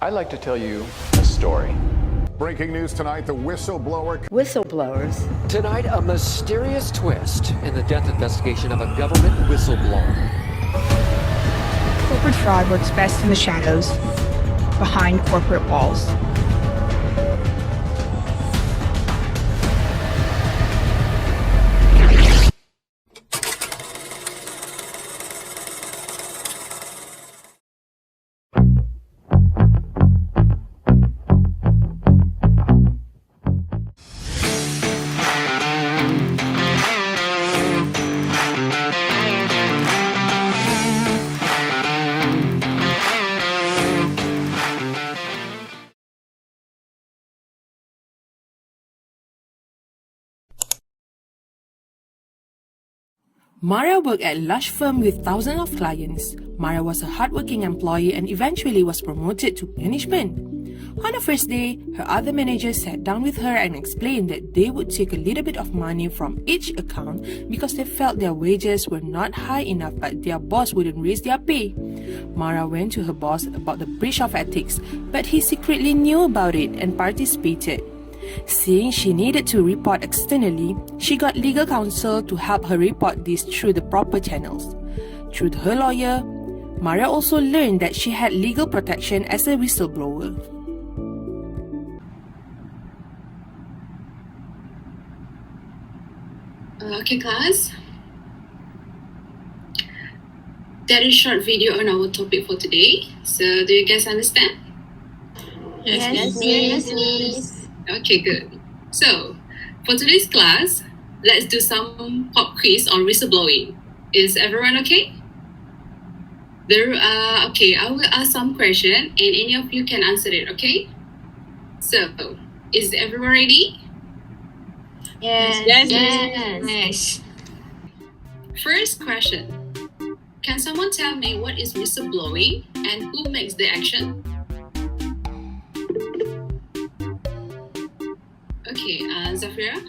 I'd like to tell you a story. Breaking news tonight, the whistleblower. Whistleblowers. Tonight, a mysterious twist in the death investigation of a government whistleblower. Corporate fraud works best in the shadows, behind corporate walls. Mara worked at a large firm with thousands of clients. Mara was a hardworking employee and eventually was promoted to management. On the first day, her other managers sat down with her and explained that they would take a little bit of money from each account because they felt their wages were not high enough but their boss wouldn't raise their pay. Mara went to her boss about the breach of ethics, but he secretly knew about it and participated. Seeing she needed to report externally, she got legal counsel to help her report this through the proper channels. Through her lawyer, Mara also learned that she had legal protection as a whistleblower. Okay, class. That is short video on our topic for today. So, do you guys understand? Yes, miss. Okay, good. So, for today's class, let's do some pop quiz on whistleblowing. Is everyone okay? Okay, I will ask some question and any of you can answer it, okay? So, is everyone ready? Yes. First question. Can someone tell me what is whistleblowing and who makes the action? Okay, Zafira?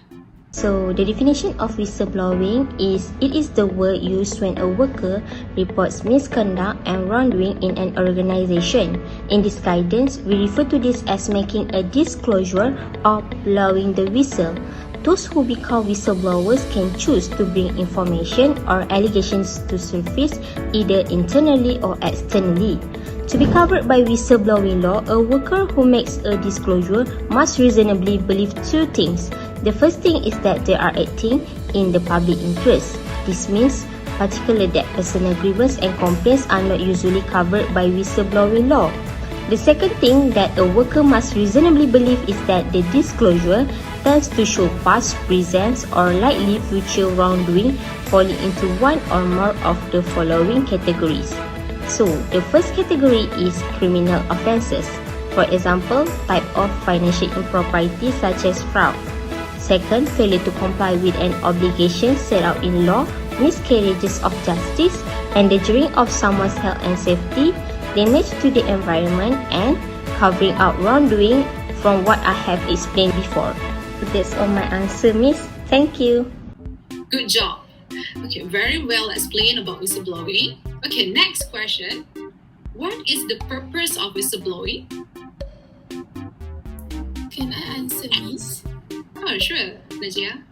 So the definition of whistleblowing is it is the word used when a worker reports misconduct and wrongdoing in an organization. In this guidance, we refer to this as making a disclosure or blowing the whistle. Those who become whistleblowers can choose to bring information or allegations to surface either internally or externally. To be covered by whistleblowing law, a worker who makes a disclosure must reasonably believe two things. The first thing is that they are acting in the public interest. This means particularly that personal grievances and complaints are not usually covered by whistleblowing law. The second thing that a worker must reasonably believe is that the disclosure tends to show past, present, or likely future wrongdoing falling into one or more of the following categories. So, the first category is criminal offences. For example, type of financial impropriety such as fraud. Second, failure to comply with an obligation set out in law, miscarriages of justice, endangering of someone's health and safety, damage to the environment, and covering up wrongdoing from what I have explained before. That's all my answer, miss. Thank you. Good job. Okay, very well explained about whistleblowing. Okay, next question. What is the purpose of whistleblowing? Can I answer, miss? Oh, sure, Najia.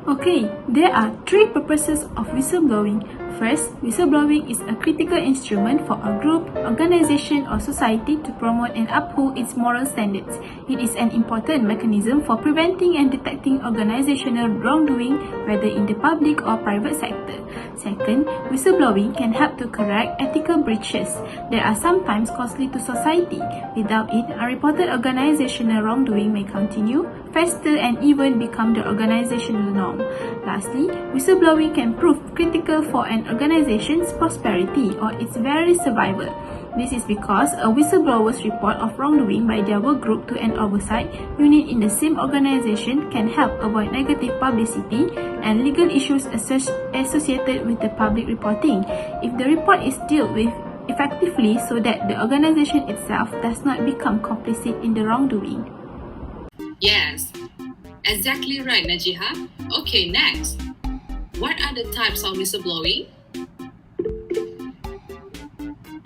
Okay, there are three purposes of whistleblowing. First, whistleblowing is a critical instrument for a group, organization, or society to promote and uphold its moral standards. It is an important mechanism for preventing and detecting organizational wrongdoing, whether in the public or private sector. Second, whistleblowing can help to correct ethical breaches that are sometimes costly to society. Without it, unreported organizational wrongdoing may continue, fester, and even become the organizational norm. Lastly, whistleblowing can prove critical for an organization's prosperity or its very survival. This is because a whistleblower's report of wrongdoing by their work group to an oversight unit in the same organization can help avoid negative publicity and legal issues associated with the public reporting if the report is dealt with effectively so that the organization itself does not become complicit in the wrongdoing. Yes, exactly right, Najiha. Okay, next. What are the types of whistleblowing?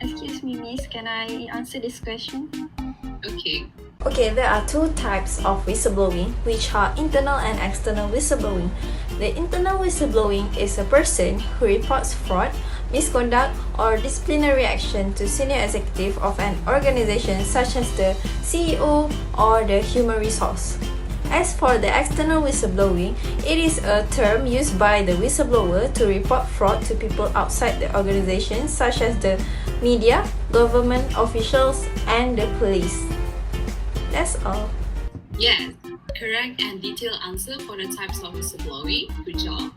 Excuse me, miss. can I answer this question? Okay. Okay, there are two types of whistleblowing, which are internal and external whistleblowing. The internal whistleblowing is a person who reports fraud, misconduct, or disciplinary action to senior executive of an organization such as the CEO or the human resource. As for the external whistleblowing, it is a term used by the whistleblower to report fraud to people outside the organization such as the media, government officials, and the police. That's all. Yes, correct and detailed answer for the types of whistleblowing. Good job.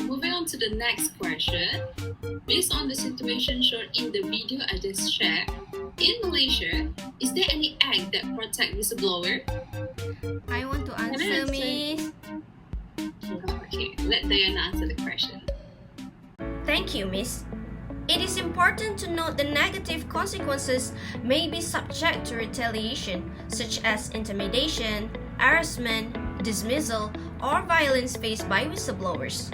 Moving on to the next question. Based on the situation shown in the video I just shared, in Malaysia, is there any act that protect whistleblower? I want to answer, Miss. Okay, let Diana answer the question. Thank you, Miss. It is important to note the negative consequences may be subject to retaliation, such as intimidation, harassment, dismissal, or violence faced by whistleblowers.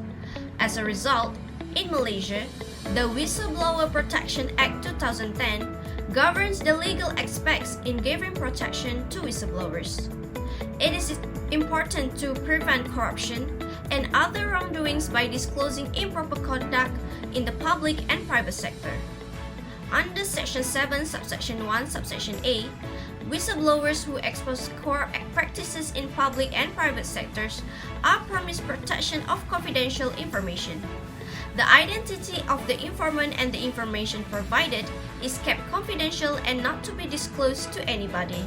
As a result, in Malaysia, the Whistleblower Protection Act 2010 governs the legal aspects in giving protection to whistleblowers. It is important to prevent corruption and other wrongdoings by disclosing improper conduct in the public and private sector. Under Section 7, Subsection 1, Subsection A, whistleblowers who expose corrupt practices in public and private sectors are promised protection of confidential information. The identity of the informant and the information provided is kept confidential and not to be disclosed to anybody.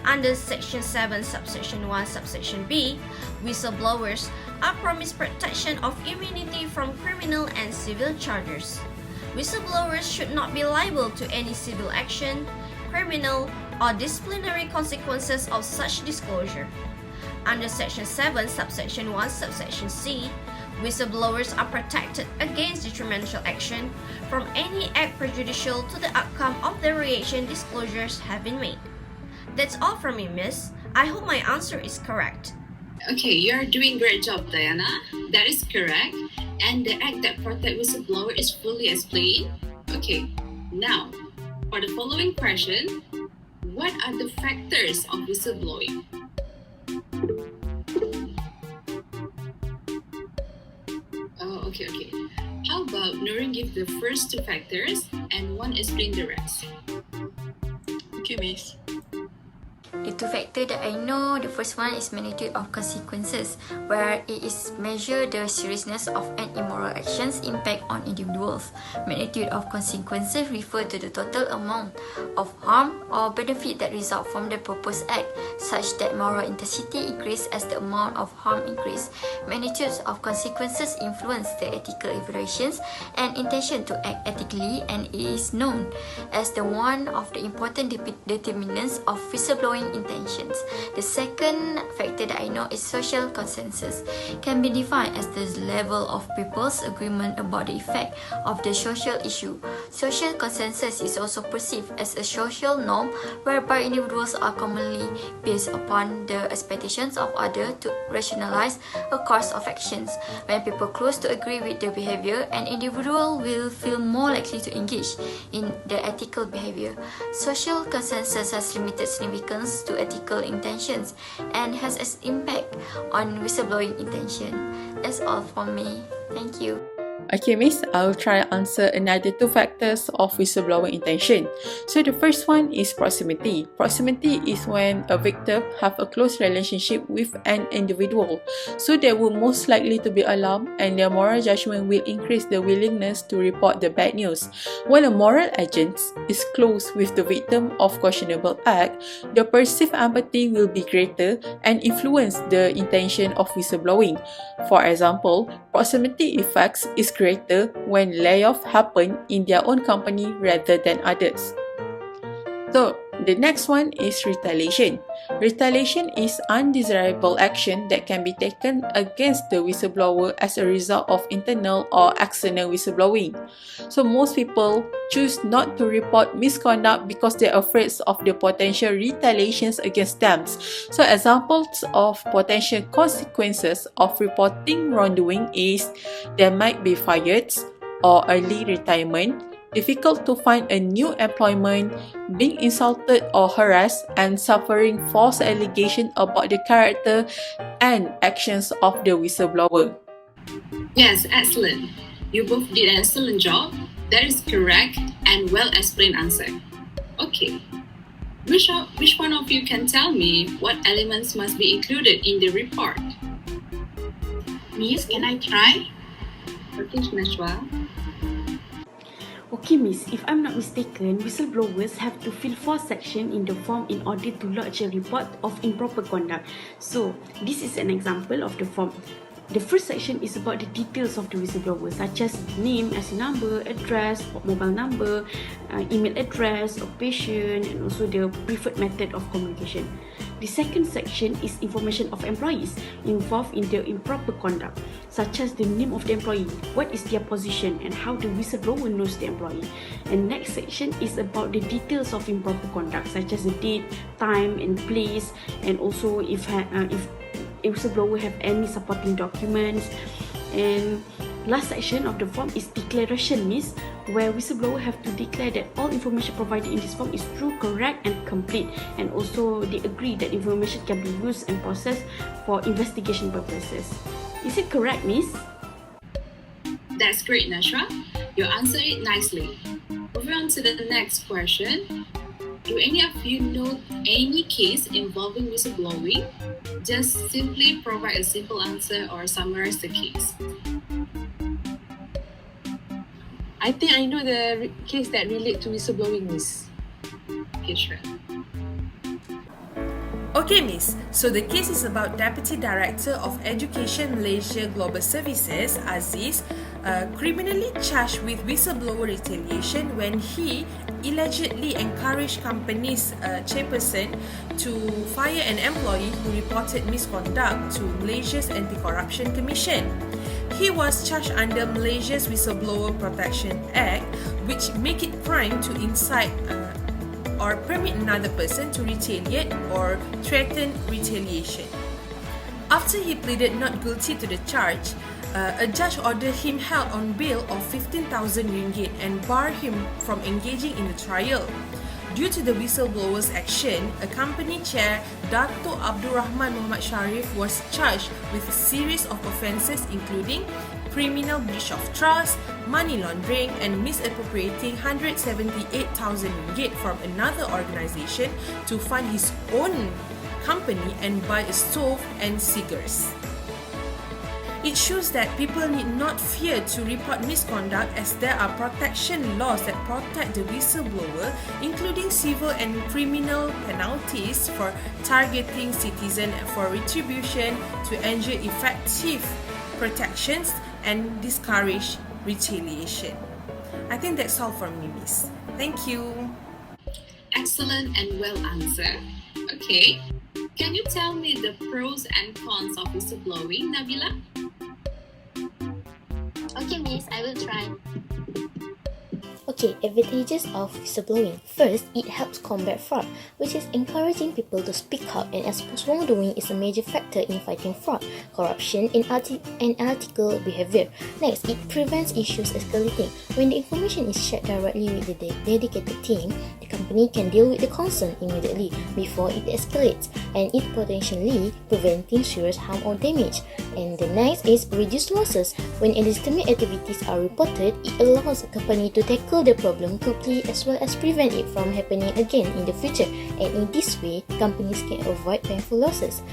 Under Section 7, Subsection 1, Subsection B, whistleblowers are promised protection of immunity from criminal and civil charges. Whistleblowers should not be liable to any civil action, criminal, or disciplinary consequences of such disclosure. Under Section 7, Subsection 1, Subsection C, whistleblowers are protected against detrimental action from any act prejudicial to the outcome of the reaction disclosures have been made. That's all from me, Miss. I hope my answer is correct. Okay, you're doing great job, Diana. That is correct. And the act that protect whistleblower is fully explained. Okay, now, for the following question, what are the factors of whistleblowing? Oh, okay. How about Noreen give the first two factors and one explain the rest? Okay, Miss. The two factors that I know, the first one is magnitude of consequences, where it is measure the seriousness of an immoral action's impact on individuals. Magnitude of consequences refer to the total amount of harm or benefit that result from the proposed act, such that moral intensity increase as the amount of harm increase. Magnitudes of consequences influence the ethical evaluations and intention to act ethically, and is known as the one of the important determinants of whistleblowing intentions. The second factor that I know is social consensus. Can be defined as the level of people's agreement about the effect of the social issue. Social consensus is also perceived as a social norm whereby individuals are commonly based upon the expectations of others to rationalize a course of actions. When people close to agree with the behavior, an individual will feel more likely to engage in the ethical behavior. Social consensus has limited significance to ethical intentions and has an impact on whistleblowing intention. That's all from me. Thank you. Okay, Miss, I'll try to answer another two factors of whistleblowing intention. So the first one is proximity. Proximity is when a victim have a close relationship with an individual. So they will most likely to be alarmed, and their moral judgment will increase the willingness to report the bad news. When a moral agent is close with the victim of questionable act, the perceived empathy will be greater and influence the intention of whistleblowing. For example, proximity effects is greater when layoff happen in their own company rather than others. So, the next one is retaliation. Retaliation is undesirable action that can be taken against the whistleblower as a result of internal or external whistleblowing. So most people choose not to report misconduct because they're afraid of the potential retaliations against them. So examples of potential consequences of reporting wrongdoing is there might be fired or early retirement, difficult to find a new employment, being insulted or harassed, and suffering false allegations about the character and actions of the whistleblower. Yes, excellent. You both did an excellent job. That is correct and well-explained answer. Okay. Which one of you can tell me what elements must be included in the report? Miss, can I try? Okay, Nashwa. Okay, Miss, if I'm not mistaken, whistleblowers have to fill 4 sections in the form in order to lodge a report of improper conduct. So, this is an example of the form. The first section is about the details of the whistleblower, such as name, IC number, address, mobile number, email address, occupation, and also the preferred method of communication. The second section is information of employees involved in the improper conduct, such as the name of the employee, what is their position, and how the whistleblower knows the employee. And next section is about the details of improper conduct, such as the date, time, and place, and also if a whistleblower have any supporting documents. And last section of the form is declaration, Miss, where whistleblower have to declare that all information provided in this form is true, correct, and complete, and also they agree that information can be used and processed for investigation purposes. Is it correct, Miss? That's great, Nashwa. You answered it nicely. Moving on to the next question. Do any of you know any case involving whistleblowing? Just simply provide a simple answer or summarize the case. I think I know the case that relate to whistleblowing, Miss. Okay, sure. Okay, Miss. So the case is about Deputy Director of Education Malaysia Global Services, Aziz, criminally charged with whistleblower retaliation when he allegedly encouraged company's chairperson to fire an employee who reported misconduct to Malaysia's Anti-Corruption Commission. He was charged under Malaysia's Whistleblower Protection Act, which make it crime to incite or permit another person to retaliate or threaten retaliation. After he pleaded not guilty to the charge, a judge ordered him held on bail of 15,000 ringgit and barred him from engaging in the trial. Due to the whistleblower's action, a company chair, Dato' Abdul Rahman Muhammad Sharif, was charged with a series of offences including criminal breach of trust, money laundering, and misappropriating 178,000 ringgit from another organisation to fund his own company and buy a stove and cigars. It shows that people need not fear to report misconduct as there are protection laws that protect the whistleblower, including civil and criminal penalties for targeting citizens for retribution to ensure effective protections and discourage retaliation. I think that's all from me, Miss. Thank you. Excellent and well answered. Okay. Can you tell me the pros and cons of whistleblowing, Nabila? Okay, Miss, I will try. Okay, advantages of whistleblowing. First, it helps combat fraud, which is encouraging people to speak out and expose wrongdoing is a major factor in fighting fraud, corruption, and unethical behavior. Next, it prevents issues escalating. When the information is shared directly with the dedicated team, the company can deal with the concern immediately before it escalates, and it potentially preventing serious harm or damage. And the next is reduced losses. When illegitimate activities are reported, it allows the company to tackle the problem quickly as well as prevent it from happening again in the future, and in this way, companies can avoid painful losses.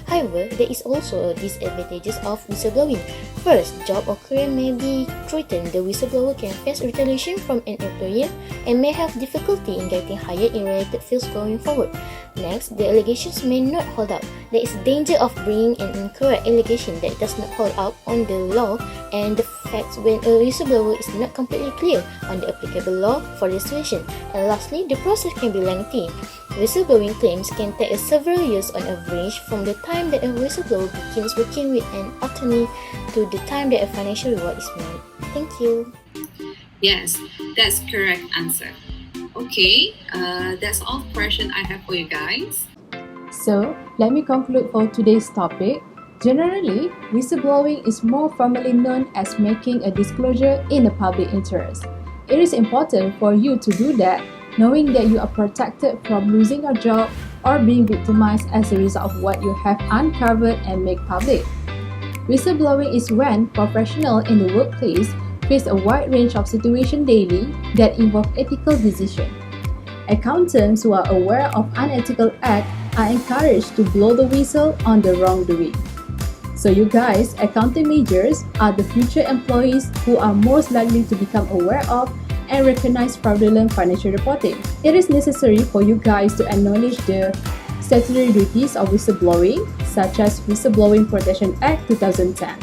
However, there is also disadvantages of whistleblowing. First, job or career may be threatened. The whistleblower can face retaliation from an employer and may have difficulty in getting hired in related fields going forward. Next, the allegations may not hold up. There is danger of bringing an incorrect allegation that does not hold up on the law and the facts when a whistleblower is not completely clear on the applicable law for the situation. And lastly, the process can be lengthy. Whistleblowing claims can take several years on average from the time that a whistleblower begins working with an attorney to the time that a financial reward is made. Thank you. Yes, that's correct answer. Okay, that's all the question I have for you guys. So, let me conclude for today's topic. Generally, whistleblowing is more formally known as making a disclosure in the public interest. It is important for you to do that, knowing that you are protected from losing your job or being victimized as a result of what you have uncovered and make public. Whistleblowing is when professionals in the workplace face a wide range of situations daily that involve ethical decisions. Accountants who are aware of unethical acts are encouraged to blow the whistle on the wrongdoing. So you guys, accounting majors, are the future employees who are most likely to become aware of and recognize fraudulent financial reporting. It is necessary for you guys to acknowledge the statutory duties of whistleblowing, such as Whistleblowing Protection Act 2010.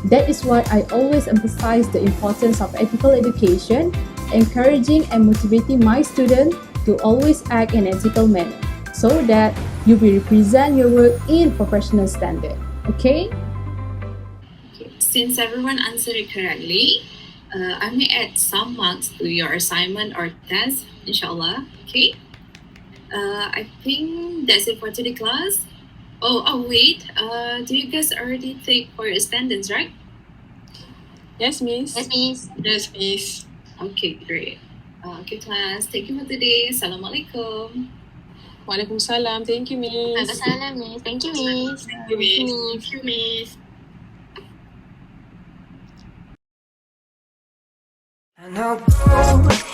That is why I always emphasize the importance of ethical education, encouraging and motivating my students to always act in an ethical manner, so that you will represent your work in professional standard. Okay? Since everyone answered it correctly, I may add some marks to your assignment or test, inshallah. Okay? I think that's it for today, class. Oh, wait. Do you guys already take for your attendance, right? Yes, Miss. Yes, Miss. Yes, Miss. Okay, great. Okay, class. Thank you for today. Assalamualaikum. Waalaikumsalam. Thank you, Miss. Waalaikumsalam, Miss. Thank you, Miss. Thank you, Miss. Thank you, Miss. And I'll go